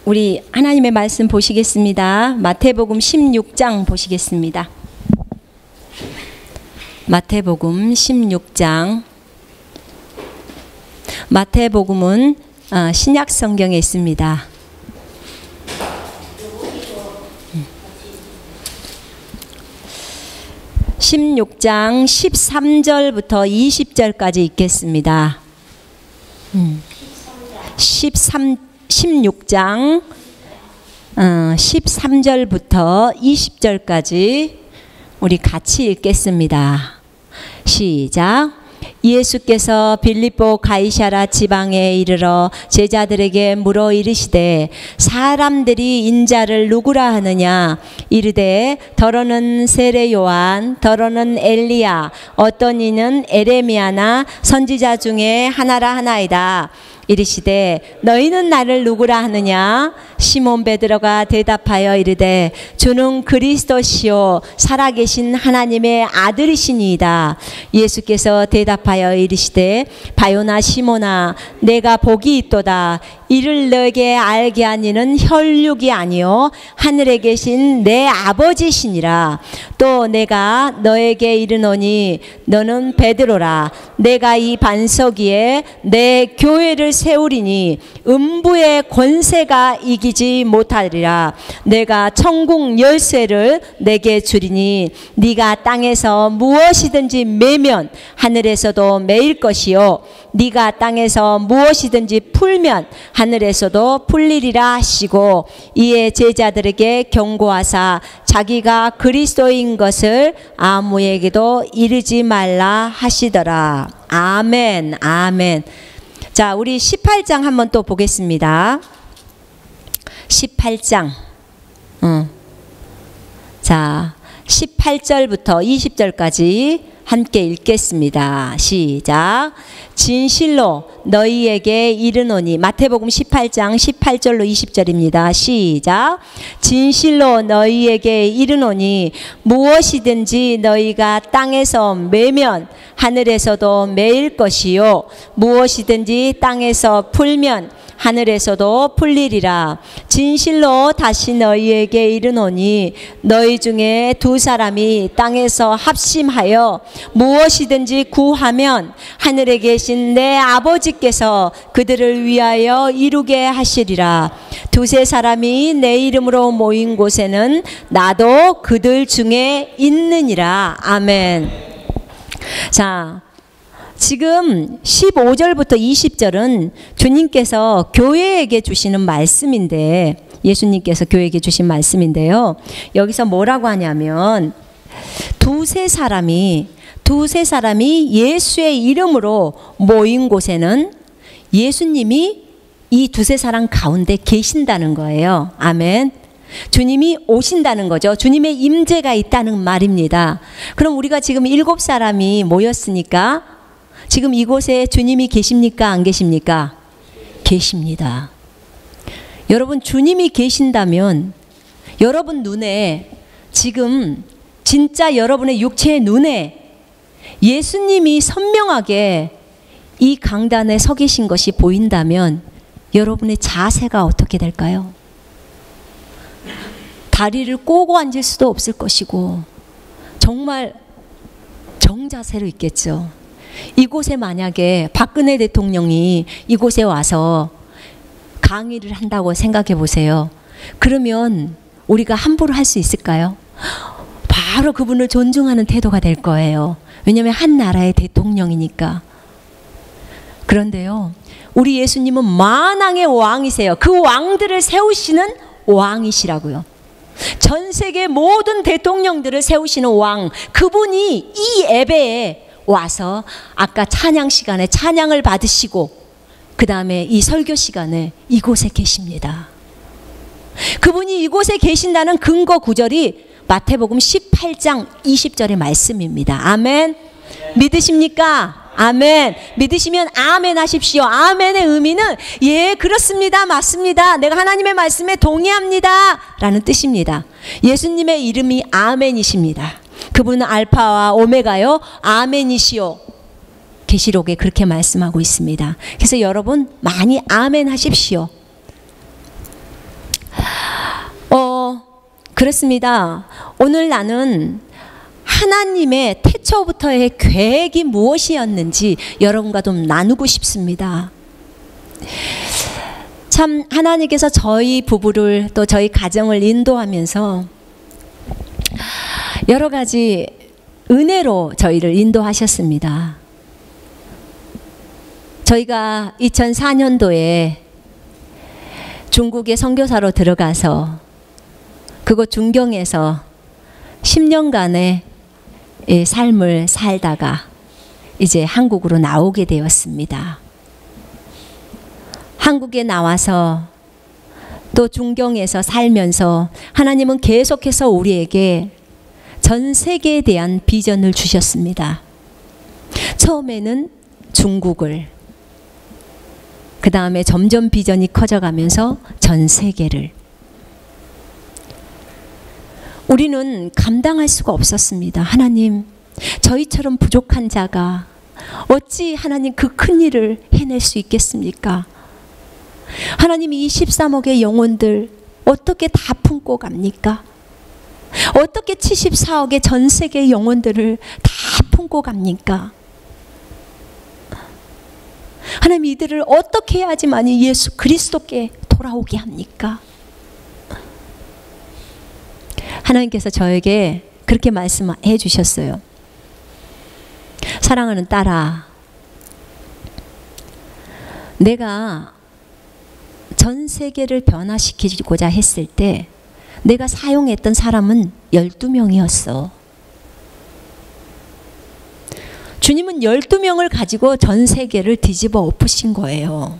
우리 하나님의 말씀 보시겠습니다. 마태복음 16장 보시겠습니다. 마태복음 16장. 마태복음은 신약 성경에 있습니다. 음. 16장 13절부터 20절까지 읽겠습니다. 16장 13절부터 20절까지 우리 같이 읽겠습니다. 시작. 예수께서 빌립보 가이사랴 지방에 이르러 제자들에게 물어 이르시되 사람들이 인자를 누구라 하느냐. 이르되 더러는 세례 요한, 더러는 엘리야, 어떤 이는 에레미야나 선지자 중에 하나라 하나이다. 이르시되 너희는 나를 누구라 하느냐. 시몬 베드로가 대답하여 이르되 주는 그리스도시요 살아계신 하나님의 아들이시니이다. 예수께서 대답하여 이르시되 바요나 시몬아, 내가 복이 있도다. 이를 너에게 알게 한 이는 혈육이 아니요 하늘에 계신 내 아버지시니라. 또 내가 너에게 이르노니 너는 베드로라. 내가 이 반석 위에 내 교회를 세우리니 음부의 권세가 이기지 못하리라. 내가 천국 열쇠를 내게 주리니 네가 땅에서 무엇이든지 매면 하늘에서도 매일 것이요 네가 땅에서 무엇이든지 풀면 하늘에서도 풀리리라 하시고, 이에 제자들에게 경고하사 자기가 그리스도인 것을 아무에게도 이르지 말라 하시더라. 아멘. 아멘. 자, 우리 18장 한번 또 보겠습니다. 18장. 자, 18절부터 20절까지 함께 읽겠습니다. 시작. 진실로 너희에게 이르노니. 마태복음 18장 18절로 20절입니다. 시작. 진실로 너희에게 이르노니 무엇이든지 너희가 땅에서 매면 하늘에서도 매일 것이요 무엇이든지 땅에서 풀면 하늘에서도 풀리리라. 진실로 다시 너희에게 이르노니 너희 중에 두 사람이 땅에서 합심하여 무엇이든지 구하면 하늘에 계신 내 아버지께서 그들을 위하여 이루게 하시리라. 두세 사람이 내 이름으로 모인 곳에는 나도 그들 중에 있느니라. 아멘. 자, 지금 15절부터 20절은 주님께서 교회에게 주시는 말씀인데, 예수님께서 교회에게 주신 말씀인데요. 여기서 뭐라고 하냐면 두세 사람이 예수의 이름으로 모인 곳에는 예수님이 이 두세 사람 가운데 계신다는 거예요. 아멘. 주님이 오신다는 거죠. 주님의 임재가 있다는 말입니다. 그럼 우리가 지금 7사람이 모였으니까 지금 이곳에 주님이 계십니까? 안 계십니까? 계십니다. 여러분, 주님이 계신다면 여러분 눈에, 지금 진짜 여러분의 육체의 눈에 예수님이 선명하게 이 강단에 서 계신 것이 보인다면 여러분의 자세가 어떻게 될까요? 다리를 꼬고 앉을 수도 없을 것이고 정말 정자세로 있겠죠. 이곳에 만약에 박근혜 대통령이 이곳에 와서 강의를 한다고 생각해 보세요. 그러면 우리가 함부로 할 수 있을까요? 바로 그분을 존중하는 태도가 될 거예요. 왜냐하면 한 나라의 대통령이니까. 그런데요, 우리 예수님은 만왕의 왕이세요. 그 왕들을 세우시는 왕이시라고요. 전 세계 모든 대통령들을 세우시는 왕, 그분이 이 예배에 와서 아까 찬양 시간에 찬양을 받으시고 그 다음에 이 설교 시간에 이곳에 계십니다. 그분이 이곳에 계신다는 근거 구절이 마태복음 18장 20절의 말씀입니다. 아멘. 믿으십니까? 아멘. 믿으시면 아멘 하십시오. 아멘의 의미는 예, 그렇습니다. 맞습니다. 내가 하나님의 말씀에 동의합니다 라는 뜻입니다. 예수님의 이름이 아멘이십니다. 그분은 알파와 오메가요 아멘이시오. 계시록에 그렇게 말씀하고 있습니다. 그래서 여러분 많이 아멘 하십시오. 그렇습니다. 오늘 나는 하나님의 태초부터의 계획이 무엇이었는지 여러분과 좀 나누고 싶습니다. 참 하나님께서 저희 부부를 또 저희 가정을 인도하면서 여러 가지 은혜로 저희를 인도하셨습니다. 저희가 2004년도에 중국에 선교사로 들어가서 그곳 중경에서 10년간의 삶을 살다가 이제 한국으로 나오게 되었습니다. 한국에 나와서 또 중경에서 살면서 하나님은 계속해서 우리에게 전 세계에 대한 비전을 주셨습니다. 처음에는 중국을, 그 다음에 점점 비전이 커져가면서 전 세계를. 우리는 감당할 수가 없었습니다. 하나님, 저희처럼 부족한 자가 어찌 하나님 그 큰 일을 해낼 수 있겠습니까? 하나님, 이 13억의 영혼들 어떻게 다 품고 갑니까? 어떻게 74억의 전 세계 영혼들을 다 품고 갑니까? 하나님, 이들을 어떻게 해야지만이 예수 그리스도께 돌아오게 합니까? 하나님께서 저에게 그렇게 말씀해 주셨어요. 사랑하는 딸아, 내가 전 세계를 변화시키고자 했을 때 내가 사용했던 사람은 12명이었어. 주님은 12명을 가지고 전 세계를 뒤집어 엎으신 거예요.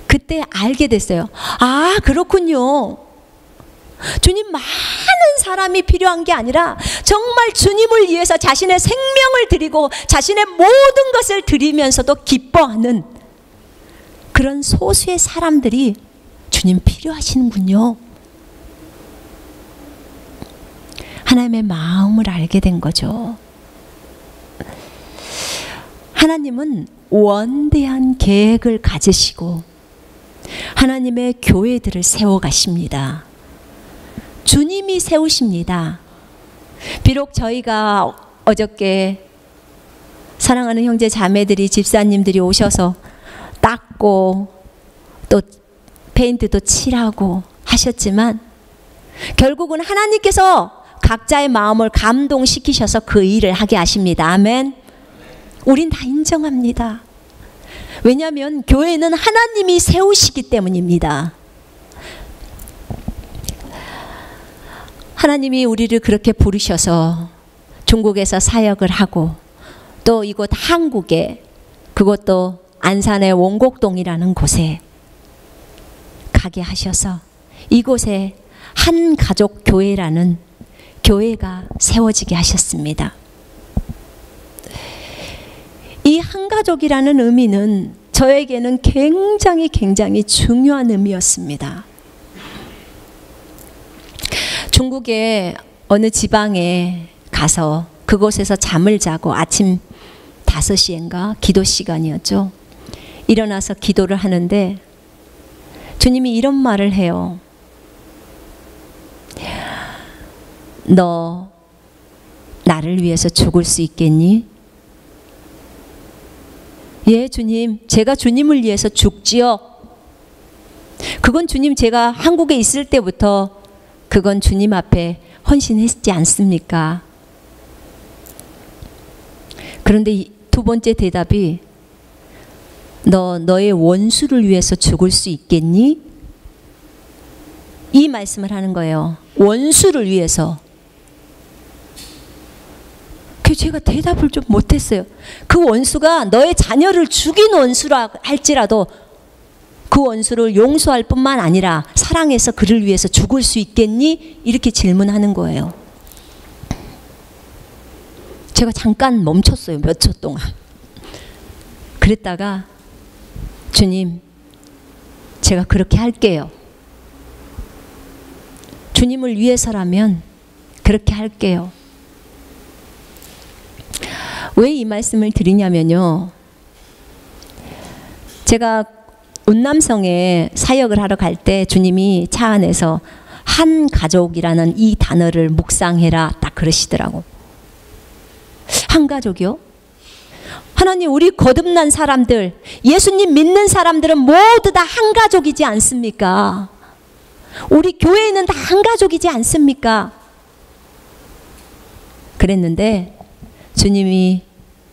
그때 알게 됐어요. 아, 그렇군요. 주님, 많은 사람이 필요한 게 아니라 정말 주님을 위해서 자신의 생명을 드리고 자신의 모든 것을 드리면서도 기뻐하는 그런 소수의 사람들이 주님 필요하시는군요. 하나님의 마음을 알게 된 거죠. 하나님은 원대한 계획을 가지시고 하나님의 교회들을 세워가십니다. 주님이 세우십니다. 비록 저희가 어저께 사랑하는 형제 자매들이, 집사님들이 오셔서 닦고 또 페인트도 칠하고 하셨지만 결국은 하나님께서 각자의 마음을 감동시키셔서 그 일을 하게 하십니다. 아멘. 우린 다 인정합니다. 왜냐하면 교회는 하나님이 세우시기 때문입니다. 하나님이 우리를 그렇게 부르셔서 중국에서 사역을 하고 또 이곳 한국에, 그것도 안산의 원곡동이라는 곳에 가게 하셔서 이곳에 한 가족 교회라는 교회가 세워지게 하셨습니다. 이 한 가족이라는 의미는 저에게는 굉장히 중요한 의미였습니다. 중국의 어느 지방에 가서 그곳에서 잠을 자고 아침 5시인가 기도 시간이었죠. 일어나서 기도를 하는데 주님이 이런 말을 해요. 너 나를 위해서 죽을 수 있겠니? 예, 주님, 제가 주님을 위해서 죽지요. 그건 주님, 제가 한국에 있을 때부터 그건 주님 앞에 헌신했지 않습니까? 그런데 두 번째 대답이 너의 원수를 위해서 죽을 수 있겠니? 이 말씀을 하는 거예요. 원수를 위해서. 제가 대답을 좀 못했어요. 그 원수가 너의 자녀를 죽인 원수라 할지라도 그 원수를 용서할 뿐만 아니라 사랑해서 그를 위해서 죽을 수 있겠니? 이렇게 질문하는 거예요. 제가 잠깐 멈췄어요. 몇 초 동안. 그랬다가 주님, 제가 그렇게 할게요. 주님을 위해서라면 그렇게 할게요. 왜 이 말씀을 드리냐면요. 제가 운남성에 사역을 하러 갈 때 주님이 차 안에서 한 가족이라는 이 단어를 묵상해라 딱 그러시더라고. 한 가족이요? 하나님, 우리 거듭난 사람들, 예수님 믿는 사람들은 모두 다 한 가족이지 않습니까? 우리 교회는 다 한 가족이지 않습니까? 그랬는데 주님이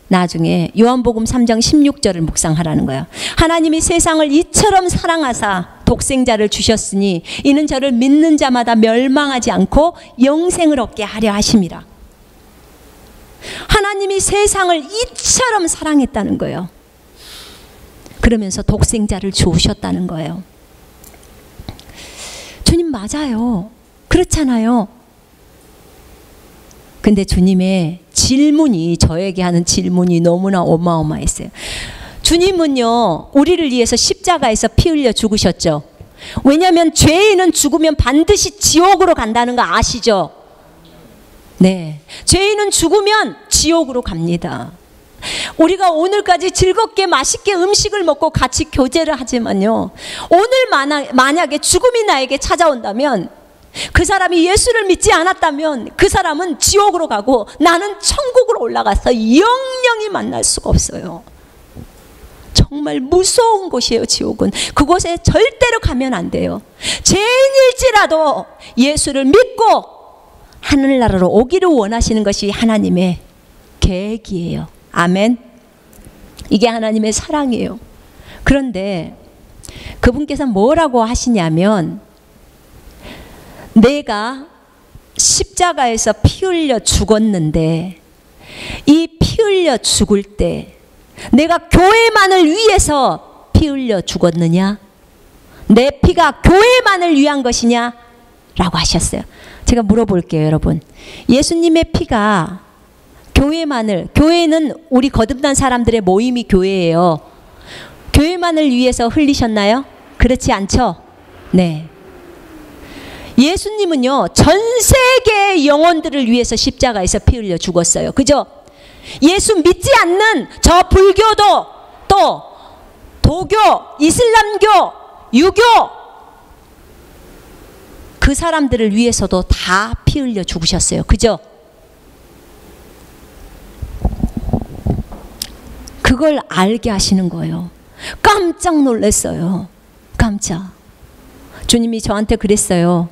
나중에 요한복음 3장 16절을 묵상하라는 거예요. 하나님이 세상을 이처럼 사랑하사 독생자를 주셨으니 이는 저를 믿는 자마다 멸망하지 않고 영생을 얻게 하려 하심이라. 하나님이 세상을 이처럼 사랑했다는 거예요. 그러면서 독생자를 주셨다는 거예요. 주님 맞아요. 그렇잖아요. 근데 주님의 질문이, 저에게 하는 질문이 너무나 어마어마했어요. 주님은요, 우리를 위해서 십자가에서 피 흘려 죽으셨죠. 왜냐하면 죄인은 죽으면 반드시 지옥으로 간다는 거 아시죠? 네, 죄인은 죽으면 지옥으로 갑니다. 우리가 오늘까지 즐겁게 맛있게 음식을 먹고 같이 교제를 하지만요, 오늘 만약에 죽음이 나에게 찾아온다면, 그 사람이 예수를 믿지 않았다면 그 사람은 지옥으로 가고 나는 천국으로 올라가서 영영이 만날 수가 없어요. 정말 무서운 곳이에요, 지옥은. 그곳에 절대로 가면 안 돼요. 죄인일지라도 예수를 믿고 하늘나라로 오기를 원하시는 것이 하나님의 계획이에요. 아멘. 이게 하나님의 사랑이에요. 그런데 그분께서 뭐라고 하시냐면, 내가 십자가에서 피 흘려 죽었는데 이 피 흘려 죽을 때 내가 교회만을 위해서 피 흘려 죽었느냐? 내 피가 교회만을 위한 것이냐? 라고 하셨어요. 제가 물어볼게요, 여러분. 예수님의 피가 교회만을, 교회는 우리 거듭난 사람들의 모임이 교회예요. 교회만을 위해서 흘리셨나요? 그렇지 않죠? 네. 예수님은요, 전 세계의 영혼들을 위해서 십자가에서 피 흘려 죽었어요. 그죠? 예수 믿지 않는 저 불교도, 또 도교, 이슬람교, 유교, 그 사람들을 위해서도 다 피 흘려 죽으셨어요. 그죠? 그걸 알게 하시는 거예요. 깜짝 놀랐어요. 깜짝. 주님이 저한테 그랬어요.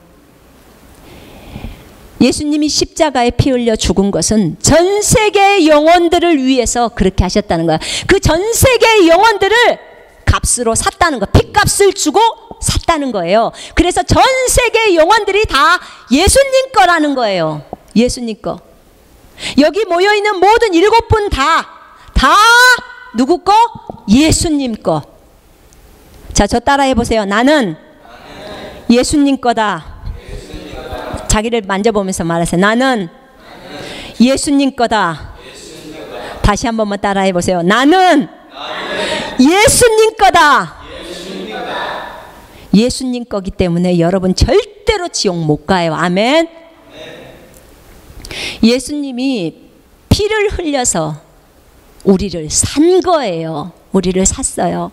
예수님이 십자가에 피 흘려 죽은 것은 전 세계의 영혼들을 위해서 그렇게 하셨다는 거야. 그 전 세계의 영혼들을 값으로 샀다는 거, 핏값을 주고 샀다는 거예요. 그래서 전 세계의 영혼들이 다 예수님 거라는 거예요. 예수님 거. 여기 모여있는 모든 7분 다 누구 거? 예수님 거. 자, 저 따라 해보세요. 나는 예수님 거다. 자기를 만져보면서 말하세요. 나는 예수님 거다. 다시 한 번만 따라 해보세요. 나는 예수님 거다. 예수님 거기 때문에 여러분 절대로 지옥 못 가요. 아멘. 예수님이 피를 흘려서 우리를 산 거예요. 우리를 샀어요.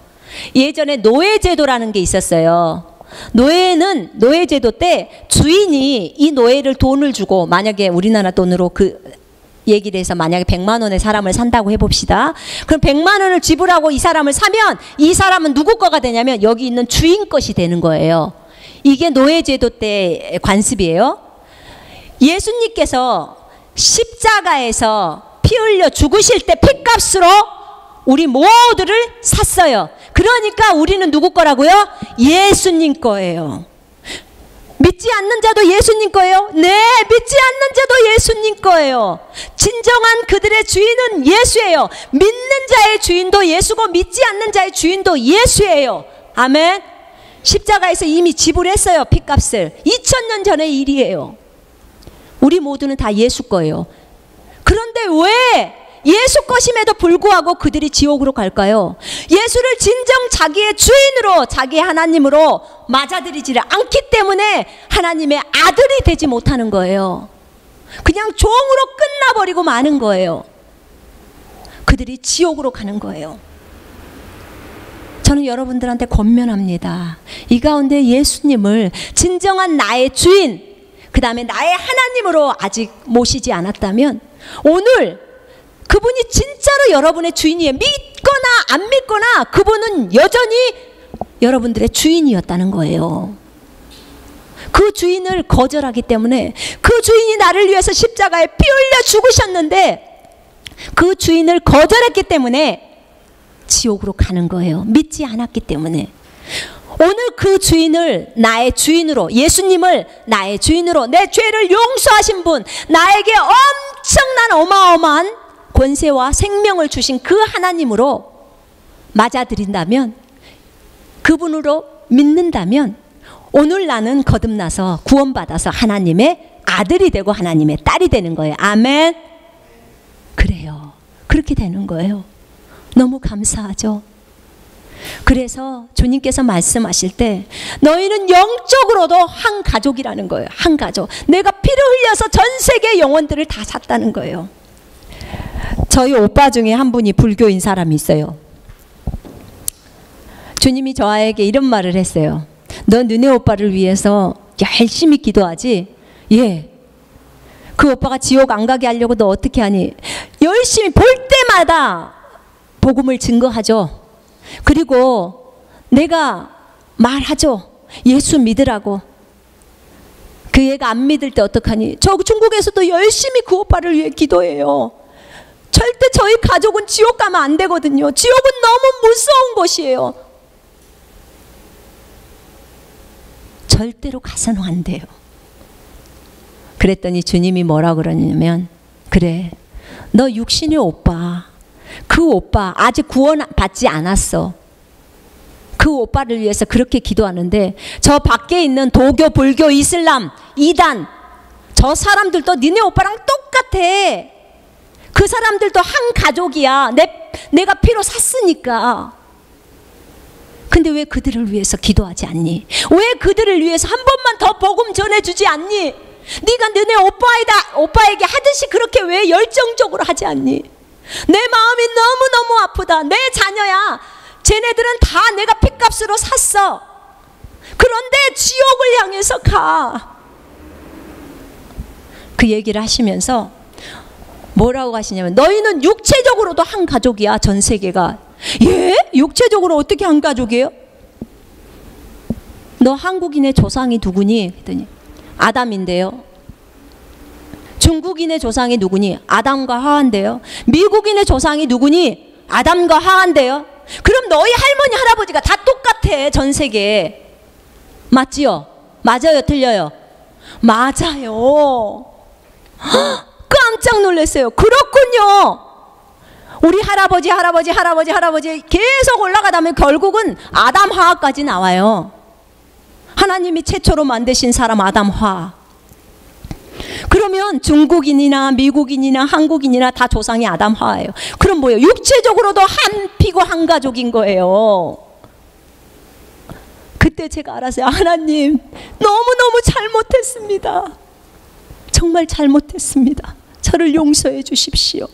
예전에 노예제도라는 게 있었어요. 노예제도 때 주인이 이 노예를 돈을 주고, 만약에 우리나라 돈으로 그 얘기를 해서 만약에 100만 원의 사람을 산다고 해봅시다. 그럼 100만 원을 지불하고 이 사람을 사면 이 사람은 누구 거가 되냐면 여기 있는 주인 것이 되는 거예요. 이게 노예제도 때 관습이에요. 예수님께서 십자가에서 피 흘려 죽으실 때 핏값으로 우리 모두를 샀어요. 그러니까 우리는 누구 거라고요? 예수님 거예요. 믿지 않는 자도 예수님 거예요? 네, 믿지 않는 자도 예수님 거예요. 진정한 그들의 주인은 예수예요. 믿는 자의 주인도 예수고 믿지 않는 자의 주인도 예수예요. 아멘. 십자가에서 이미 지불했어요. 핏값을. 2000년 전의 일이에요. 우리 모두는 다 예수 거예요. 그런데 왜 예수 것임에도 불구하고 그들이 지옥으로 갈까요? 예수를 진정 자기의 주인으로, 자기의 하나님으로 맞아들이지를 않기 때문에 하나님의 아들이 되지 못하는 거예요. 그냥 종으로 끝나버리고 마는 거예요. 그들이 지옥으로 가는 거예요. 저는 여러분들한테 권면합니다. 이 가운데 예수님을 진정한 나의 주인, 그 다음에 나의 하나님으로 아직 모시지 않았다면 오늘 그분이 진짜로 여러분의 주인이에요. 믿거나 안 믿거나 그분은 여전히 여러분들의 주인이었다는 거예요. 그 주인을 거절하기 때문에, 그 주인이 나를 위해서 십자가에 피 흘려 죽으셨는데 그 주인을 거절했기 때문에 지옥으로 가는 거예요. 믿지 않았기 때문에. 오늘 그 주인을 나의 주인으로, 예수님을 나의 주인으로, 내 죄를 용서하신 분, 나에게 엄청난 어마어마한 권세와 생명을 주신 그 하나님으로 맞아들인다면, 그분으로 믿는다면 오늘 나는 거듭나서 구원받아서 하나님의 아들이 되고 하나님의 딸이 되는 거예요. 아멘. 그래요. 그렇게 되는 거예요. 너무 감사하죠. 그래서 주님께서 말씀하실 때 너희는 영적으로도 한 가족이라는 거예요. 한 가족. 내가 피를 흘려서 전 세계 영혼들을 다 샀다는 거예요. 저희 오빠 중에 한 분이 불교인 사람이 있어요. 주님이 저에게 이런 말을 했어요. 너 너네 오빠를 위해서 열심히 기도하지? 예. 그 오빠가 지옥 안 가게 하려고 너 어떻게 하니? 열심히 볼 때마다 복음을 증거하죠. 그리고 내가 말하죠. 예수 믿으라고. 그 애가 안 믿을 때 어떡하니? 저 중국에서도 열심히 그 오빠를 위해 기도해요. 절대 저희 가족은 지옥 가면 안 되거든요. 지옥은 너무 무서운 곳이에요. 절대로 가서는 안 돼요. 그랬더니 주님이 뭐라 그러냐면, 그래, 너 육신의 오빠, 그 오빠 아직 구원 받지 않았어. 그 오빠를 위해서 그렇게 기도하는데 저 밖에 있는 도교, 불교, 이슬람, 이단, 저 사람들도 니네 오빠랑 똑같아. 그 사람들도 한 가족이야. 내가 피로 샀으니까. 근데 왜 그들을 위해서 기도하지 않니? 왜 그들을 위해서 한 번만 더 복음 전해주지 않니? 네가 너네 오빠에게 하듯이 그렇게 왜 열정적으로 하지 않니? 내 마음이 너무너무 아프다. 내 자녀야. 쟤네들은 다 내가 핏값으로 샀어. 그런데 지옥을 향해서 가. 그 얘기를 하시면서 뭐라고 하시냐면, 너희는 육체적으로도 한 가족이야. 전 세계가. 예? 육체적으로 어떻게 한 가족이에요? 너 한국인의 조상이 누구니? 그랬더니 아담인데요. 중국인의 조상이 누구니? 아담과 하와인데요. 미국인의 조상이 누구니? 아담과 하와인데요. 그럼 너희 할머니 할아버지가 다 똑같아. 전 세계에. 맞지요? 맞아요? 틀려요? 맞아요. 깜짝 놀랐어요. 그렇군요. 우리 할아버지 계속 올라가다 보면 결국은 아담 하와까지 나와요. 하나님이 최초로 만드신 사람 아담 하와. 그러면 중국인이나 미국인이나 한국인이나 다 조상이 아담 하와예요. 그럼 뭐예요? 육체적으로도 한 피고 한 가족인 거예요. 그때 제가 알았어요. 하나님, 너무너무 잘못했습니다. 정말 잘못했습니다. 저를 용서해 주십시오.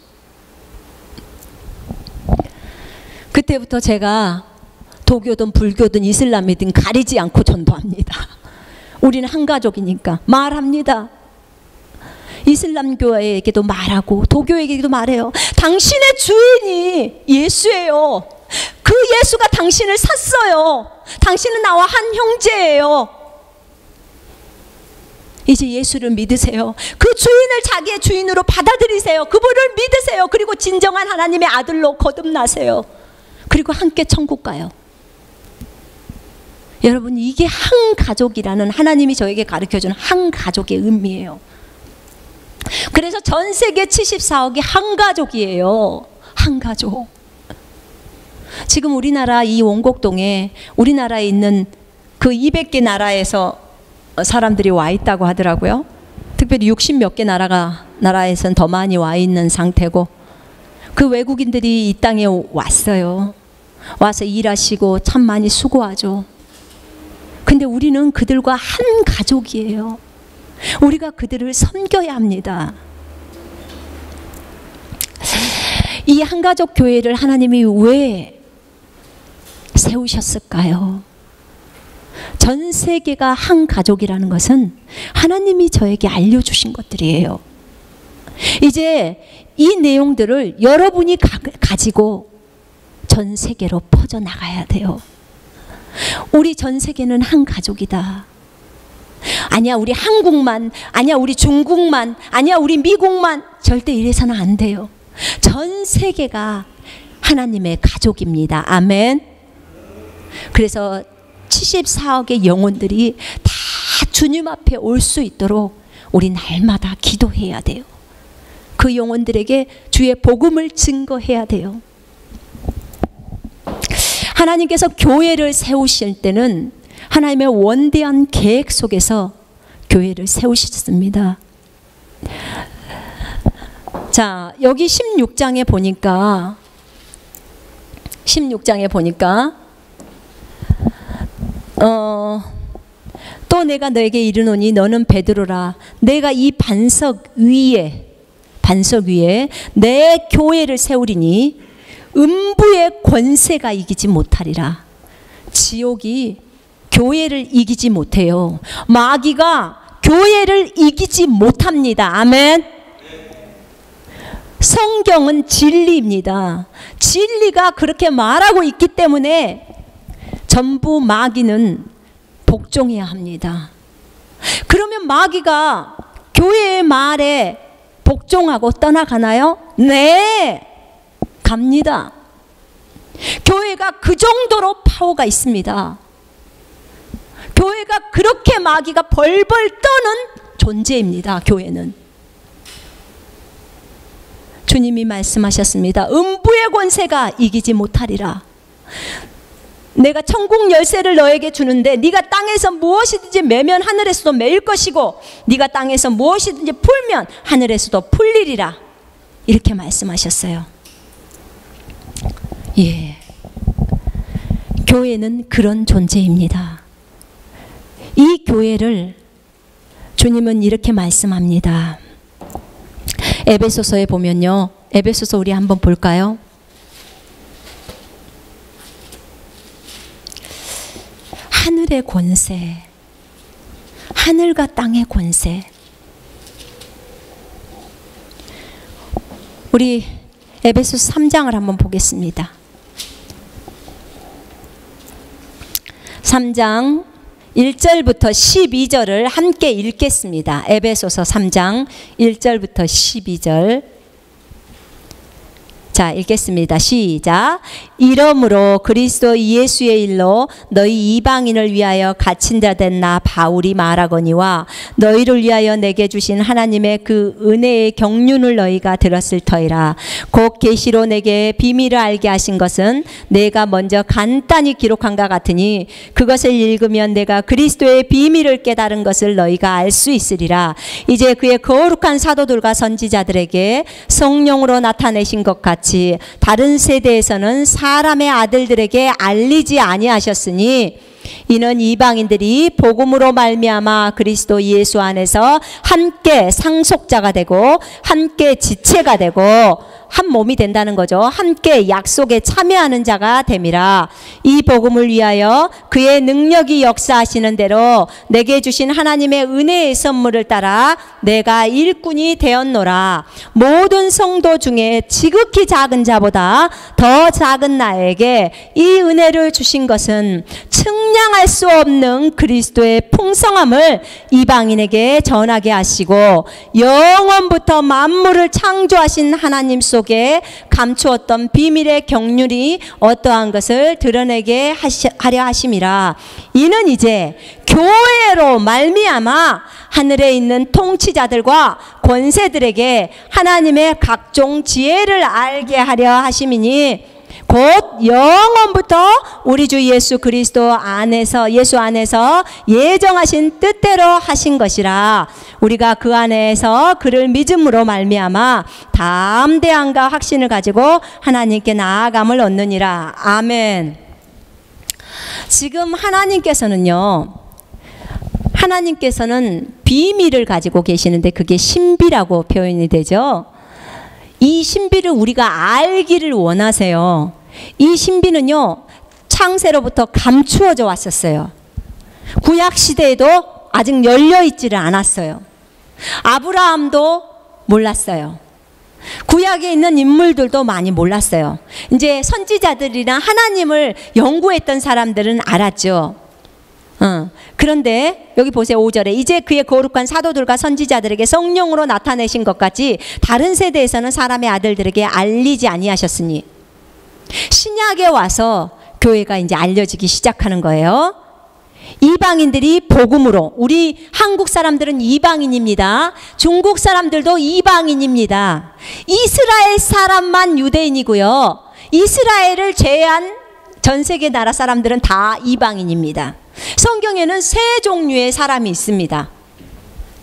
그때부터 제가 도교든 불교든 이슬람이든 가리지 않고 전도합니다. 우리는 한 가족이니까 말합니다. 이슬람 교회에게도 말하고 도교에게도 말해요. 당신의 주인이 예수예요. 그 예수가 당신을 샀어요. 당신은 나와 한 형제예요. 이제 예수를 믿으세요. 그 주인을 자기의 주인으로 받아들이세요. 그분을 믿으세요. 그리고 진정한 하나님의 아들로 거듭나세요. 그리고 함께 천국 가요. 여러분, 이게 한 가족이라는 하나님이 저에게 가르쳐주는 한 가족의 의미예요. 그래서 전 세계 74억이 한 가족이에요. 한 가족. 지금 우리나라 이 원곡동에 우리나라에 있는 그 200개 나라에서 사람들이 와 있다고 하더라고요. 특별히 60몇 개 나라에선 더 많이 와 있는 상태고, 그 외국인들이 이 땅에 왔어요. 와서 일하시고 참 많이 수고하죠. 근데 우리는 그들과 한 가족이에요. 우리가 그들을 섬겨야 합니다. 이 한가족 교회를 하나님이 왜 세우셨을까요? 전 세계가 한 가족이라는 것은 하나님이 저에게 알려주신 것들이에요. 이제 이 내용들을 여러분이 가지고 전 세계로 퍼져나가야 돼요. 우리 전 세계는 한 가족이다. 아니야 우리 한국만, 아니야 우리 중국만, 아니야 우리 미국만, 절대 이래서는 안 돼요. 전 세계가 하나님의 가족입니다. 아멘. 그래서 74억의 영혼들이 다 주님 앞에 올 수 있도록 우리 날마다 기도해야 돼요. 그 영혼들에게 주의 복음을 증거해야 돼요. 하나님께서 교회를 세우실 때는 하나님의 원대한 계획 속에서 교회를 세우셨습니다. 자, 여기 16장에 보니까 또 내가 너에게 이르노니 너는 베드로라. 내가 이 반석 위에 내 교회를 세우리니 음부의 권세가 이기지 못하리라. 지옥이 교회를 이기지 못해요. 마귀가 교회를 이기지 못합니다. 아멘. 성경은 진리입니다. 진리가 그렇게 말하고 있기 때문에 전부 마귀는 복종해야 합니다. 그러면 마귀가 교회의 말에 복종하고 떠나가나요? 네, 갑니다. 교회가 그 정도로 파워가 있습니다. 교회가 그렇게 마귀가 벌벌 떠는 존재입니다. 교회는. 주님이 말씀하셨습니다. 음부의 권세가 이기지 못하리라. 내가 천국 열쇠를 너에게 주는데 네가 땅에서 무엇이든지 매면 하늘에서도 매일 것이고 네가 땅에서 무엇이든지 풀면 하늘에서도 풀리리라. 이렇게 말씀하셨어요. 예, 교회는 그런 존재입니다. 이 교회를 주님은 이렇게 말씀합니다. 에베소서에 보면요, 에베소서 우리 한번 볼까요? 하늘의 권세, 하늘과 땅의 권세. 우리 에베소서 3장을 한번 보겠습니다. 3장 1절부터 12절을 함께 읽겠습니다. 에베소서 3장 1절부터 12절. 자, 읽겠습니다. 시작. 이러므로 그리스도 예수의 일로 너희 이방인을 위하여 갇힌 자 된 나 바울이 말하거니와 너희를 위하여 내게 주신 하나님의 그 은혜의 경륜을 너희가 들었을 터이라. 곧 계시로 내게 비밀을 알게 하신 것은 내가 먼저 간단히 기록한 것 같으니 그것을 읽으면 내가 그리스도의 비밀을 깨달은 것을 너희가 알 수 있으리라. 이제 그의 거룩한 사도들과 선지자들에게 성령으로 나타내신 것 같이 다른 세대에서는 사람의 아들들에게 알리지 아니하셨으니 이는 이방인들이 복음으로 말미암아 그리스도 예수 안에서 함께 상속자가 되고 함께 지체가 되고 한 몸이 된다는 거죠. 함께 약속에 참여하는 자가 됨이라. 이 복음을 위하여 그의 능력이 역사하시는 대로 내게 주신 하나님의 은혜의 선물을 따라 내가 일꾼이 되었노라. 모든 성도 중에 지극히 작은 자보다 더 작은 나에게 이 은혜를 주신 것은 측량할 수 없는 그리스도의 풍성함을 이방인에게 전하게 하시고 영원부터 만물을 창조하신 하나님 속에 감추었던 비밀의 경륜이 어떠한 것을 드러내게 하려 하심이라. 이는 이제 교회로 말미암아 하늘에 있는 통치자들과 권세들에게 하나님의 각종 지혜를 알게 하려 하심이니 곧 영원부터 우리 주 예수 그리스도 안에서 예수 안에서 예정하신 뜻대로 하신 것이라. 우리가 그 안에서 그를 믿음으로 말미암아 담대함과 확신을 가지고 하나님께 나아감을 얻느니라. 아멘. 지금 하나님께서는 비밀을 가지고 계시는데 그게 신비라고 표현이 되죠. 이 신비를 우리가 알기를 원하세요. 이 신비는요, 창세로부터 감추어져 왔었어요. 구약 시대에도 아직 열려 있지를 않았어요. 아브라함도 몰랐어요. 구약에 있는 인물들도 많이 몰랐어요. 이제 선지자들이나 하나님을 연구했던 사람들은 알았죠. 그런데 여기 보세요. 5절에 이제 그의 거룩한 사도들과 선지자들에게 성령으로 나타내신 것 같이 다른 세대에서는 사람의 아들들에게 알리지 아니하셨으니, 신약에 와서 교회가 이제 알려지기 시작하는 거예요. 이방인들이 복음으로, 우리 한국 사람들은 이방인입니다. 중국 사람들도 이방인입니다. 이스라엘 사람만 유대인이고요. 이스라엘을 제외한 전 세계 나라 사람들은 다 이방인입니다. 성경에는 세 종류의 사람이 있습니다.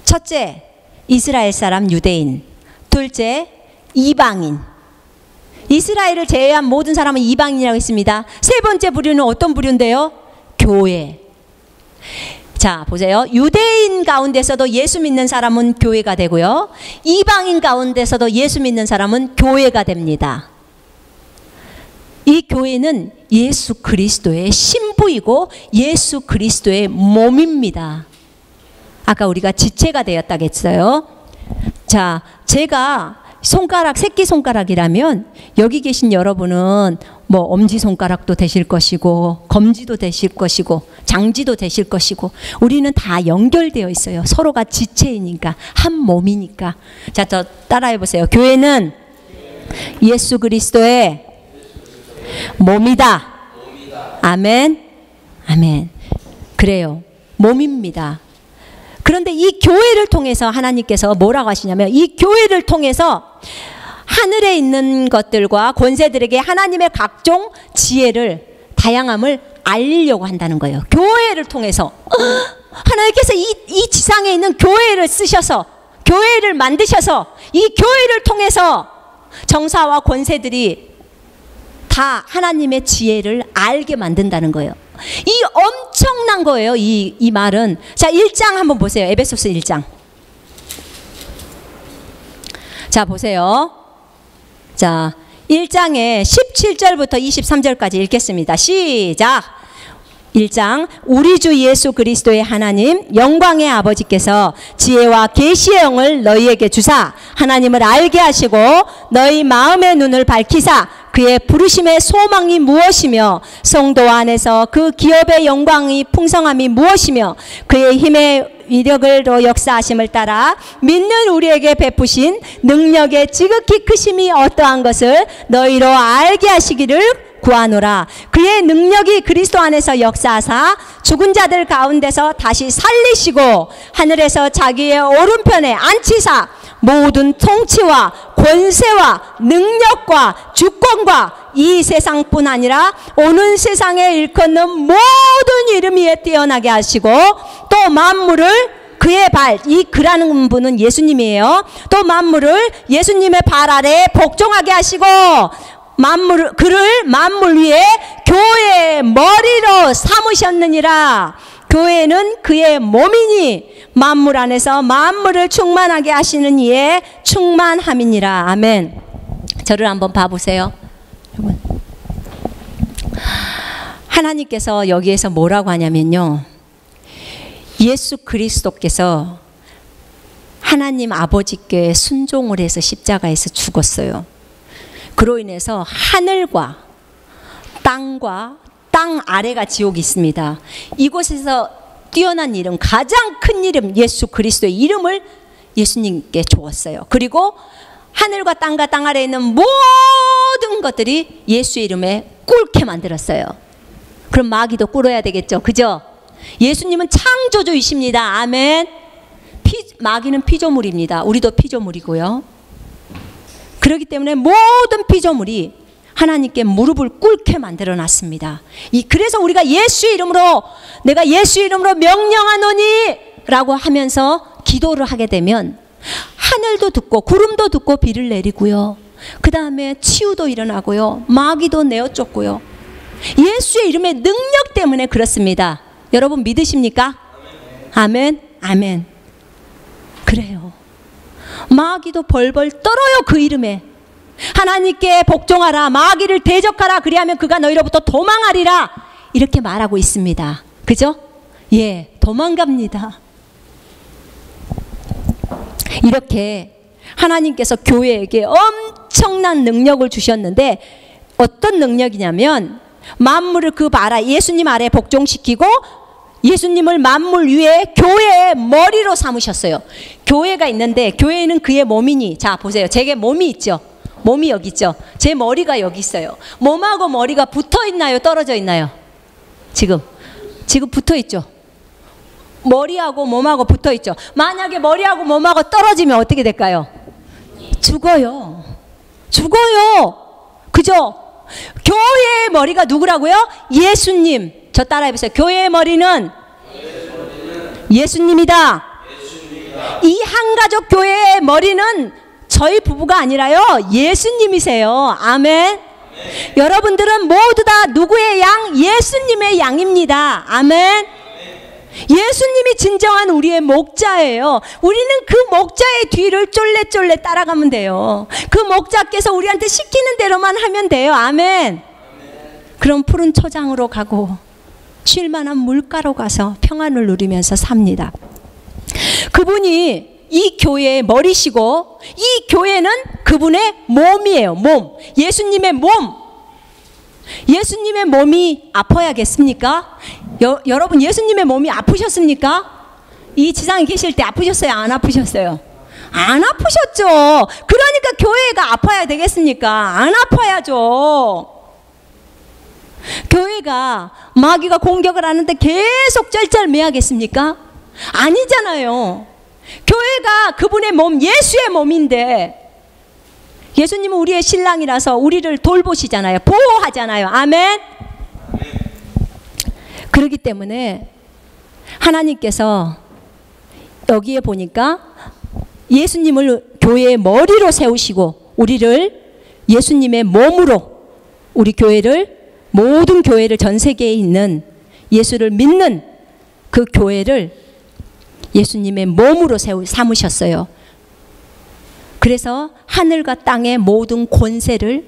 첫째, 이스라엘 사람 유대인. 둘째, 이방인. 이스라엘을 제외한 모든 사람은 이방인이라고 했습니다. 세 번째 부류는 어떤 부류인데요? 교회. 자, 보세요. 유대인 가운데서도 예수 믿는 사람은 교회가 되고요. 이방인 가운데서도 예수 믿는 사람은 교회가 됩니다. 이 교회는 예수 그리스도의 신부이고 예수 그리스도의 몸입니다. 아까 우리가 지체가 되었다고 했어요. 자, 제가 손가락, 새끼손가락이라면 여기 계신 여러분은 뭐 엄지손가락도 되실 것이고 검지도 되실 것이고 장지도 되실 것이고, 우리는 다 연결되어 있어요. 서로가 지체이니까, 한 몸이니까. 자, 저 따라해 보세요. 교회는 예수 그리스도의 몸이다. 아멘. 아멘. 그래요. 몸입니다. 그런데 이 교회를 통해서 하나님께서 뭐라고 하시냐면, 이 교회를 통해서 하늘에 있는 것들과 권세들에게 하나님의 각종 지혜를, 다양함을 알리려고 한다는 거예요. 교회를 통해서 하나님께서 이 지상에 있는 교회를 쓰셔서, 교회를 만드셔서 이 교회를 통해서 정사와 권세들이 다 하나님의 지혜를 알게 만든다는 거예요. 이 엄청난 거예요. 이 말은. 자, 1장 한번 보세요. 에베소서 1장. 자, 보세요. 자, 1장에 17절부터 23절까지 읽겠습니다. 시작. 1장. 우리 주 예수 그리스도의 하나님 영광의 아버지께서 지혜와 계시의 영을 너희에게 주사 하나님을 알게 하시고 너희 마음의 눈을 밝히사 그의 부르심의 소망이 무엇이며 성도 안에서 그 기업의 영광이 풍성함이 무엇이며 그의 힘의 위력으로 역사하심을 따라 믿는 우리에게 베푸신 능력의 지극히 크심이 어떠한 것을 너희로 알게 하시기를 구하노라. 그의 능력이 그리스도 안에서 역사하사 죽은 자들 가운데서 다시 살리시고 하늘에서 자기의 오른편에 앉히사 모든 통치와 권세와 능력과 주권과 이 세상뿐 아니라 오는 세상에 일컫는 모든 이름 위에 뛰어나게 하시고 또 만물을 그의 발, 이 그라는 분은 예수님이에요. 또 만물을 예수님의 발 아래에 복종하게 하시고 그를 만물 위에 교회의 머리로 삼으셨느니라. 교회는 그의 몸이니 만물 안에서 만물을 충만하게 하시는 이의 충만함이니라. 아멘. 저를 한번 봐보세요. 하나님께서 여기에서 뭐라고 하냐면요, 예수 그리스도께서 하나님 아버지께 순종을 해서 십자가에서 죽었어요. 그로 인해서 하늘과 땅과 땅 아래가 지옥이 있습니다. 이곳에서 뛰어난 이름, 가장 큰 이름 예수 그리스도의 이름을 예수님께 주었어요. 그리고 하늘과 땅과 땅 아래에 있는 모든 것들이 예수의 이름에 꿇게 만들었어요. 그럼 마귀도 꿇어야 되겠죠. 그죠? 예수님은 창조주이십니다. 아멘. 마귀는 피조물입니다. 우리도 피조물이고요. 그렇기 때문에 모든 피조물이 하나님께 무릎을 꿇게 만들어 놨습니다. 그래서 우리가 예수의 이름으로, 내가 예수의 이름으로 명령하노니 라고 하면서 기도를 하게 되면 하늘도 듣고 구름도 듣고 비를 내리고요. 그 다음에 치유도 일어나고요. 마귀도 내어쫓고요. 예수의 이름의 능력 때문에 그렇습니다. 여러분 믿으십니까? 아멘. 아멘. 그래요. 마귀도 벌벌 떨어요. 그 이름에. 하나님께 복종하라. 마귀를 대적하라. 그리하면 그가 너희로부터 도망하리라. 이렇게 말하고 있습니다. 그죠? 예, 도망갑니다. 이렇게 하나님께서 교회에게 엄청난 능력을 주셨는데 어떤 능력이냐면 만물을 그 아래, 예수님 아래 복종시키고 예수님을 만물 위에 교회의 머리로 삼으셨어요. 교회가 있는데 교회는 그의 몸이니, 자 보세요. 제게 몸이 있죠. 몸이 여기 있죠. 제 머리가 여기 있어요. 몸하고 머리가 붙어 있나요? 떨어져 있나요? 지금 붙어 있죠. 머리하고 몸하고 붙어 있죠. 만약에 머리하고 몸하고 떨어지면 어떻게 될까요? 죽어요. 그죠? 교회의 머리가 누구라고요? 예수님. 저 따라해보세요. 교회의 머리는 예수님이다. 이 한가족 교회의 머리는 저희 부부가 아니라요, 예수님이세요. 아멘. 여러분들은 모두 다 누구의 양? 예수님의 양입니다. 아멘. 예수님이 진정한 우리의 목자예요. 우리는 그 목자의 뒤를 쫄래쫄래 따라가면 돼요. 그 목자께서 우리한테 시키는 대로만 하면 돼요. 아멘. 그럼 푸른 초장으로 가고 쉴만한 물가로 가서 평안을 누리면서 삽니다. 그분이 이 교회의 머리시고 이 교회는 그분의 몸이에요. 몸. 예수님의 몸. 예수님의 몸이 아파야겠습니까? 여러분 예수님의 몸이 아프셨습니까? 이 지상에 계실 때 아프셨어요? 안 아프셨어요? 안 아프셨죠. 그러니까 교회가 아파야 되겠습니까? 안 아파야죠. 교회가 마귀가 공격을 하는데 계속 쩔쩔매야겠습니까? 아니잖아요. 교회가 그분의 몸, 예수의 몸인데 예수님은 우리의 신랑이라서 우리를 돌보시잖아요. 보호하잖아요. 아멘. 그렇기 때문에 하나님께서 여기에 보니까 예수님을 교회의 머리로 세우시고 우리를 예수님의 몸으로, 우리 교회를, 모든 교회를, 전 세계에 있는 예수를 믿는 그 교회를 예수님의 몸으로 삼으셨어요. 그래서 하늘과 땅의 모든 권세를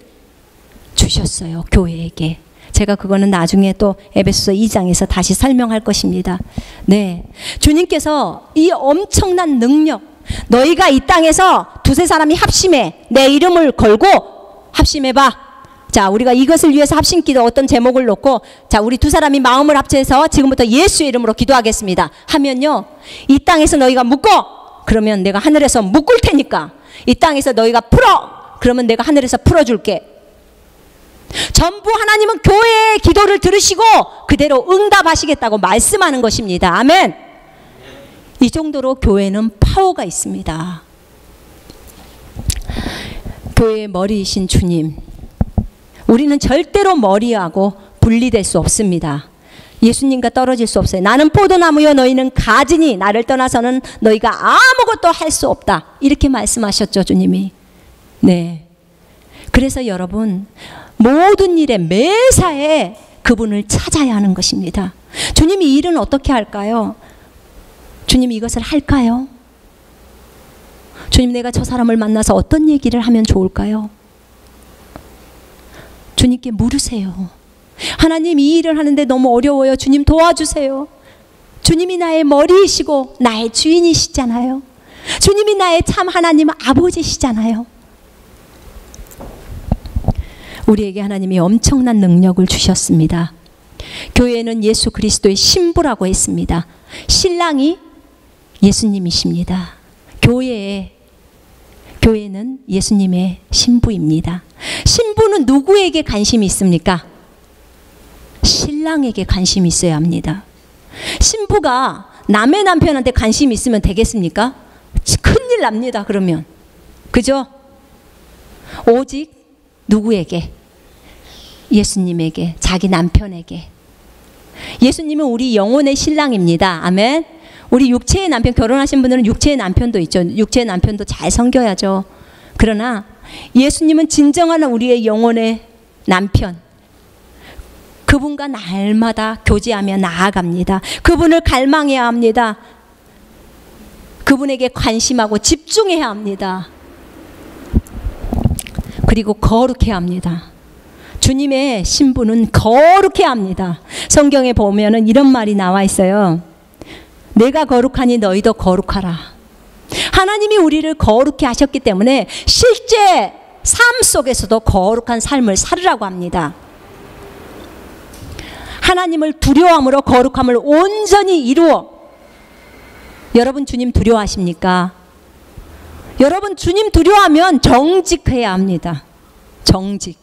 주셨어요. 교회에게. 제가 그거는 나중에 또 에베소서 2장에서 다시 설명할 것입니다. 네, 주님께서 이 엄청난 능력, 너희가 이 땅에서 두세 사람이 합심해 내 이름을 걸고 합심해봐. 자, 우리가 이것을 위해서 합심기도 어떤 제목을 놓고, 자, 우리 두 사람이 마음을 합쳐서 지금부터 예수의 이름으로 기도하겠습니다 하면요, 이 땅에서 너희가 묶어, 그러면 내가 하늘에서 묶을 테니까. 이 땅에서 너희가 풀어, 그러면 내가 하늘에서 풀어줄게. 전부 하나님은 교회의 기도를 들으시고 그대로 응답하시겠다고 말씀하는 것입니다. 아멘. 이 정도로 교회는 파워가 있습니다. 교회의 머리이신 주님, 우리는 절대로 머리하고 분리될 수 없습니다. 예수님과 떨어질 수 없어요. 나는 포도나무여 너희는 가지니 나를 떠나서는 너희가 아무것도 할 수 없다. 이렇게 말씀하셨죠, 주님이. 네. 그래서 여러분, 모든 일에 매사에 그분을 찾아야 하는 것입니다. 주님이 이 일은 어떻게 할까요? 주님이 이것을 할까요? 주님, 내가 저 사람을 만나서 어떤 얘기를 하면 좋을까요? 주님께 물으세요. 하나님, 이 일을 하는데 너무 어려워요. 주님 도와주세요. 주님이 나의 머리이시고 나의 주인이시잖아요. 주님이 나의 참 하나님 아버지시잖아요. 우리에게 하나님이 엄청난 능력을 주셨습니다. 교회는 예수 그리스도의 신부라고 했습니다. 신랑이 예수님이십니다. 교회는 예수님의 신부입니다. 신부는 누구에게 관심이 있습니까? 신랑에게 관심이 있어야 합니다. 신부가 남의 남편한테 관심이 있으면 되겠습니까? 큰일 납니다. 그러면. 그죠? 오직 누구에게? 예수님에게, 자기 남편에게. 예수님은 우리 영혼의 신랑입니다. 아멘. 우리 육체의 남편, 결혼하신 분들은 육체의 남편도 있죠. 육체의 남편도 잘 섬겨야죠. 그러나 예수님은 진정한 우리의 영혼의 남편. 그분과 날마다 교제하며 나아갑니다. 그분을 갈망해야 합니다. 그분에게 관심하고 집중해야 합니다. 그리고 거룩해야 합니다. 주님의 신부는 거룩해야 합니다. 성경에 보면은 이런 말이 나와 있어요. 내가 거룩하니 너희도 거룩하라. 하나님이 우리를 거룩해 하셨기 때문에 실제 삶 속에서도 거룩한 삶을 살으라고 합니다. 하나님을 두려워함으로 거룩함을 온전히 이루어. 여러분 주님 두려워하십니까? 여러분 주님 두려워하면 정직해야 합니다. 정직.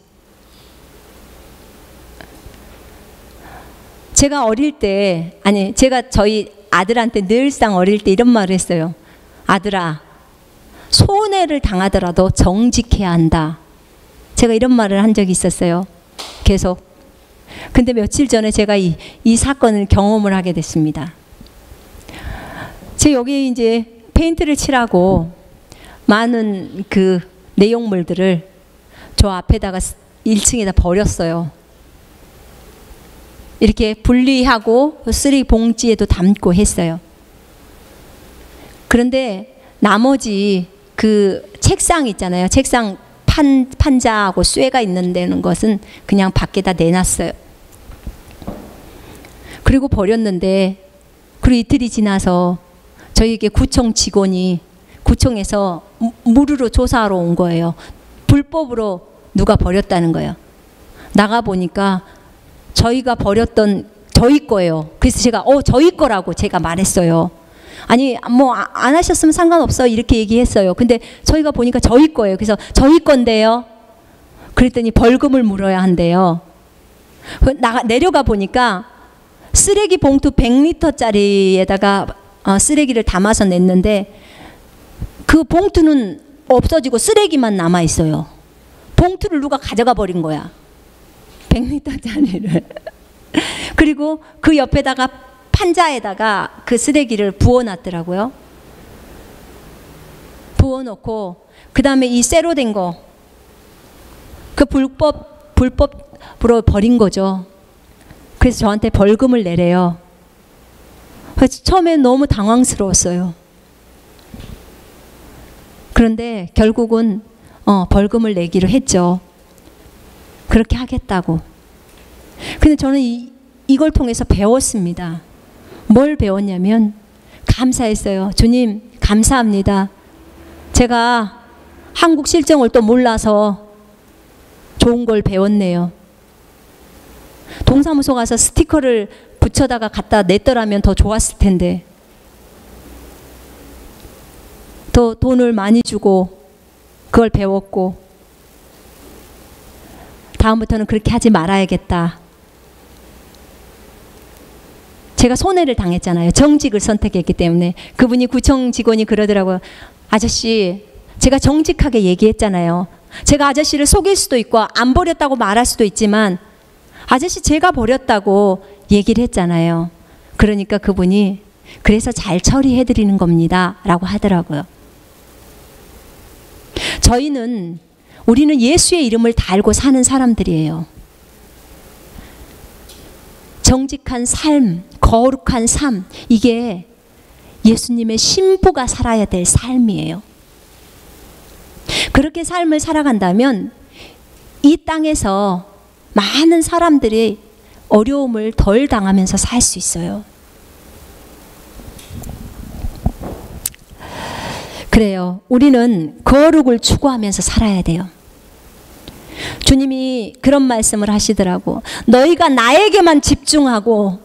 제가 어릴 때, 제가 저희 아들한테 늘상 어릴 때 이런 말을 했어요. 아들아, 손해를 당하더라도 정직해야 한다. 제가 이런 말을 한 적이 있었어요. 계속. 근데 며칠 전에 제가 이 사건을 경험을 하게 됐습니다. 제가 여기 이제 페인트를 칠하고 많은 그 내용물들을 저 앞에다가 1층에다 버렸어요. 이렇게 분리하고 쓰레기 봉지에도 담고 했어요. 그런데 나머지 그 책상 있잖아요. 책상 판자하고 쇠가 있는 데는 것은 그냥 밖에다 내놨어요. 그리고 버렸는데, 그리고 이틀이 지나서 저희에게 구청 직원이 구청에서 무료로 조사하러 온 거예요. 불법으로 누가 버렸다는 거예요. 나가 보니까 저희가 버렸던 저희 거예요. 그래서 제가 저희 거라고 제가 말했어요. 아니 뭐 안 하셨으면 상관없어 이렇게 얘기했어요. 근데 저희가 보니까 저희 거예요. 그래서 저희 건데요. 그랬더니 벌금을 물어야 한대요. 내려가 보니까 쓰레기 봉투 100리터짜리에다가 쓰레기를 담아서 냈는데 그 봉투는 없어지고 쓰레기만 남아 있어요. 봉투를 누가 가져가 버린 거야. 100리터짜리를. 그리고 그 옆에다가 판자에다가 그 쓰레기를 부어놨더라고요. 부어놓고 그 다음에 이 쇠로 된 거, 그 불법으로 버린 거죠. 그래서 저한테 벌금을 내래요. 그래서 처음에 너무 당황스러웠어요. 그런데 결국은 벌금을 내기로 했죠. 그렇게 하겠다고. 근데 저는 이걸 통해서 배웠습니다. 뭘 배웠냐면 감사했어요. 주님 감사합니다. 제가 한국 실정을 또 몰라서 좋은 걸 배웠네요. 동사무소 가서 스티커를 붙여다가 갖다 냈더라면 더 좋았을 텐데, 더 돈을 많이 주고 그걸 배웠고, 다음부터는 그렇게 하지 말아야겠다. 제가 손해를 당했잖아요. 정직을 선택했기 때문에. 그분이 구청 직원이 그러더라고요. 아저씨, 제가 정직하게 얘기했잖아요. 제가 아저씨를 속일 수도 있고 안 버렸다고 말할 수도 있지만 아저씨 제가 버렸다고 얘기를 했잖아요. 그러니까 그분이 그래서 잘 처리해 드리는 겁니다 라고 하더라고요. 우리는 예수의 이름을 달고 사는 사람들이에요. 정직한 삶, 거룩한 삶, 이게 예수님의 신부가 살아야 될 삶이에요. 그렇게 삶을 살아간다면 이 땅에서 많은 사람들이 어려움을 덜 당하면서 살 수 있어요. 그래요. 우리는 거룩을 추구하면서 살아야 돼요. 주님이 그런 말씀을 하시더라고. 너희가 나에게만 집중하고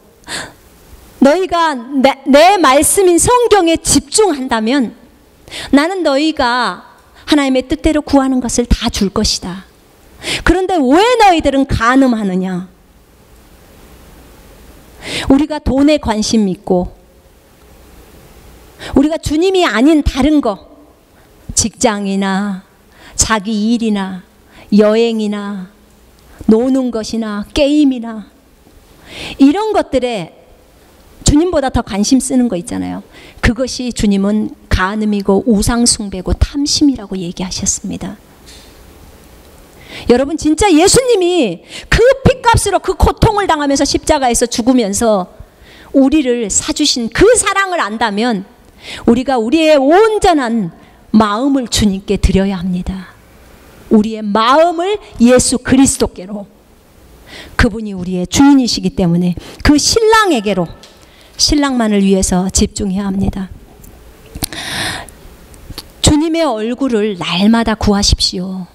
너희가 내 말씀인 성경에 집중한다면 나는 너희가 하나님의 뜻대로 구하는 것을 다 줄 것이다. 그런데 왜 너희들은 간음하느냐? 우리가 돈에 관심 있고 우리가 주님이 아닌 다른 거, 직장이나 자기 일이나 여행이나 노는 것이나 게임이나 이런 것들에 주님보다 더 관심 쓰는 거 있잖아요. 그것이 주님은 간음이고 우상숭배고 탐심이라고 얘기하셨습니다. 여러분, 진짜 예수님이 그 핏값으로 그 고통을 당하면서 십자가에서 죽으면서 우리를 사주신 그 사랑을 안다면 우리가 우리의 온전한 마음을 주님께 드려야 합니다. 우리의 마음을 예수 그리스도께로, 그분이 우리의 주인이시기 때문에 그 신랑에게로, 신랑만을 위해서 집중해야 합니다. 주님의 얼굴을 날마다 구하십시오.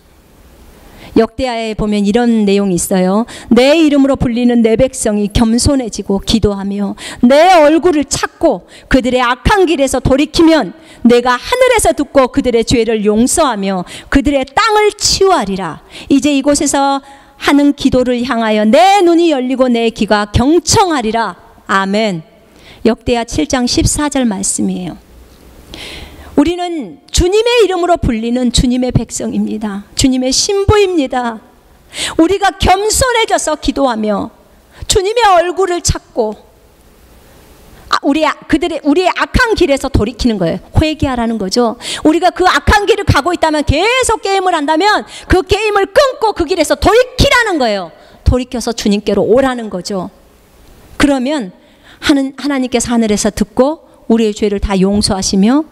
역대하에 보면 이런 내용이 있어요. 내 이름으로 불리는 내 백성이 겸손해지고 기도하며 내 얼굴을 찾고 그들의 악한 길에서 돌이키면 내가 하늘에서 듣고 그들의 죄를 용서하며 그들의 땅을 치유하리라. 이제 이곳에서 하는 기도를 향하여 내 눈이 열리고 내 귀가 경청하리라. 아멘. 역대하 7장 14절 말씀이에요. 우리는 주님의 이름으로 불리는 주님의 백성입니다. 주님의 신부입니다. 우리가 겸손해져서 기도하며 주님의 얼굴을 찾고 우리의 악한 길에서 돌이키는 거예요. 회개하라는 거죠. 우리가 그 악한 길을 가고 있다면, 계속 게임을 한다면 그 게임을 끊고 그 길에서 돌이키라는 거예요. 돌이켜서 주님께로 오라는 거죠. 그러면 하나님께서 하늘에서 듣고 우리의 죄를 다 용서하시며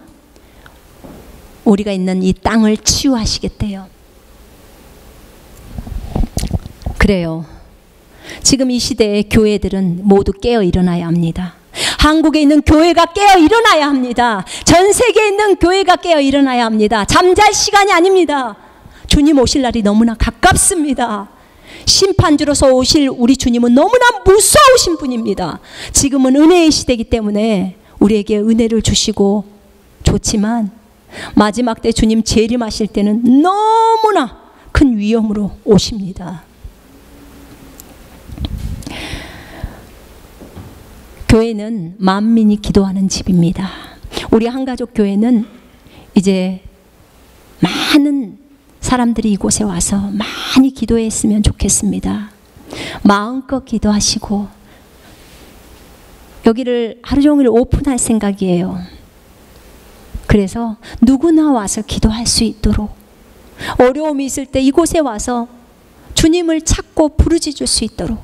우리가 있는 이 땅을 치유하시겠대요. 그래요. 지금 이 시대의 교회들은 모두 깨어 일어나야 합니다. 한국에 있는 교회가 깨어 일어나야 합니다. 전 세계에 있는 교회가 깨어 일어나야 합니다. 잠잘 시간이 아닙니다. 주님 오실 날이 너무나 가깝습니다. 심판주로서 오실 우리 주님은 너무나 무서우신 분입니다. 지금은 은혜의 시대이기 때문에 우리에게 은혜를 주시고 좋지만 마지막 때 주님 재림하실 때는 너무나 큰 위험으로 오십니다. 교회는 만민이 기도하는 집입니다. 우리 한가족 교회는 이제 많은 사람들이 이곳에 와서 많이 기도했으면 좋겠습니다. 마음껏 기도하시고 여기를 하루 종일 오픈할 생각이에요. 그래서 누구나 와서 기도할 수 있도록, 어려움이 있을 때 이곳에 와서 주님을 찾고 부르짖을 수 있도록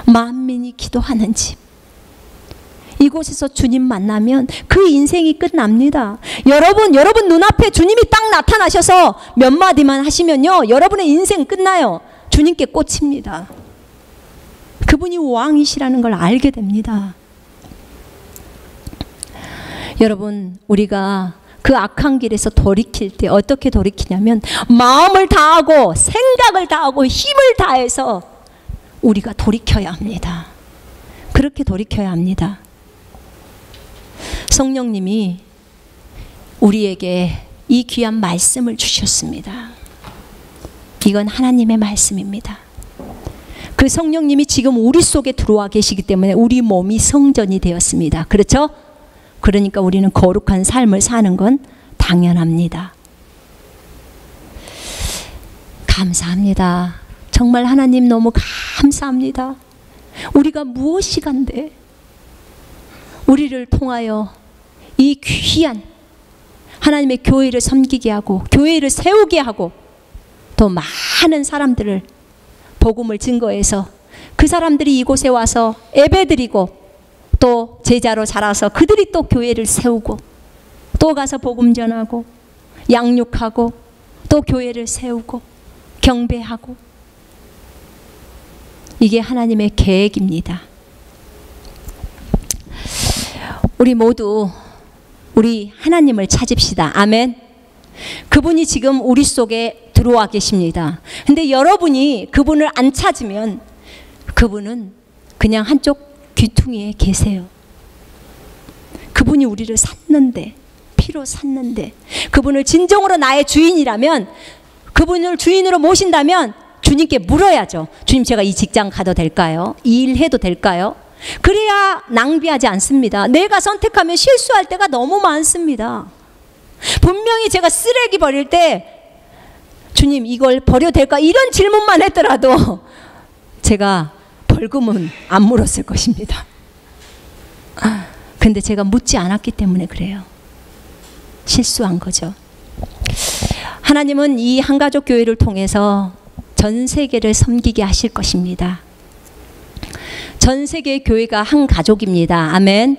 만민이 기도하는 집, 이곳에서 주님 만나면 그 인생이 끝납니다. 여러분 눈앞에 주님이 딱 나타나셔서 몇 마디만 하시면요, 여러분의 인생 끝나요. 주님께 꽂힙니다. 그분이 왕이시라는 걸 알게 됩니다. 여러분, 우리가 그 악한 길에서 돌이킬 때 어떻게 돌이키냐면 마음을 다하고 생각을 다하고 힘을 다해서 우리가 돌이켜야 합니다. 그렇게 돌이켜야 합니다. 성령님이 우리에게 이 귀한 말씀을 주셨습니다. 이건 하나님의 말씀입니다. 그 성령님이 지금 우리 속에 들어와 계시기 때문에 우리 몸이 성전이 되었습니다. 그렇죠? 그러니까 우리는 거룩한 삶을 사는 건 당연합니다. 감사합니다. 정말 하나님 너무 감사합니다. 우리가 무엇이 간데 우리를 통하여 이 귀한 하나님의 교회를 섬기게 하고 교회를 세우게 하고 또 많은 사람들을 복음을 증거해서 그 사람들이 이곳에 와서 예배드리고 또 제자로 자라서 그들이 또 교회를 세우고 또 가서 복음 전하고 양육하고 또 교회를 세우고 경배하고, 이게 하나님의 계획입니다. 우리 모두 우리 하나님을 찾읍시다. 아멘. 그분이 지금 우리 속에 들어와 계십니다. 근데 여러분이 그분을 안 찾으면 그분은 그냥 한쪽 귀퉁이에 계세요. 그분이 우리를 샀는데, 피로 샀는데, 그분을 진정으로 나의 주인이라면, 그분을 주인으로 모신다면 주님께 물어야죠. 주님, 제가 이 직장 가도 될까요? 이 일 해도 될까요? 그래야 낭비하지 않습니다. 내가 선택하면 실수할 때가 너무 많습니다. 분명히 제가 쓰레기 버릴 때 주님, 이걸 버려도 될까? 이런 질문만 했더라도 제가 벌금은 안 물었을 것입니다. 근데 제가 묻지 않았기 때문에 그래요. 실수한 거죠. 하나님은 이 한가족 교회를 통해서 전 세계를 섬기게 하실 것입니다. 전 세계 교회가 한 가족입니다. 아멘.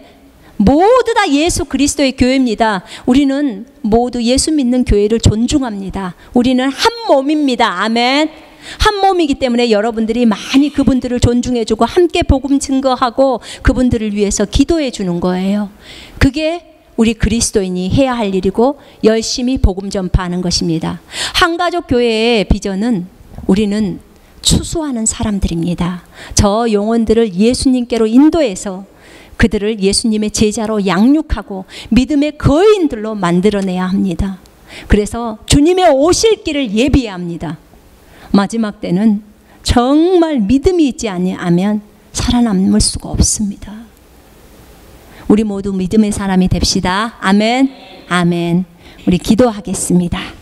모두 다 예수 그리스도의 교회입니다. 우리는 모두 예수 믿는 교회를 존중합니다. 우리는 한 몸입니다. 아멘. 한 몸이기 때문에 여러분들이 많이 그분들을 존중해주고 함께 복음 증거하고 그분들을 위해서 기도해 주는 거예요. 그게 우리 그리스도인이 해야 할 일이고 열심히 복음 전파하는 것입니다. 한가족 교회의 비전은 우리는 추수하는 사람들입니다. 저 영혼들을 예수님께로 인도해서 그들을 예수님의 제자로 양육하고 믿음의 거인들로 만들어내야 합니다. 그래서 주님의 오실 길을 예비해야 합니다. 마지막 때는 정말 믿음이 있지 아니하면 살아남을 수가 없습니다. 우리 모두 믿음의 사람이 됩시다. 아멘. 아멘. 우리 기도하겠습니다.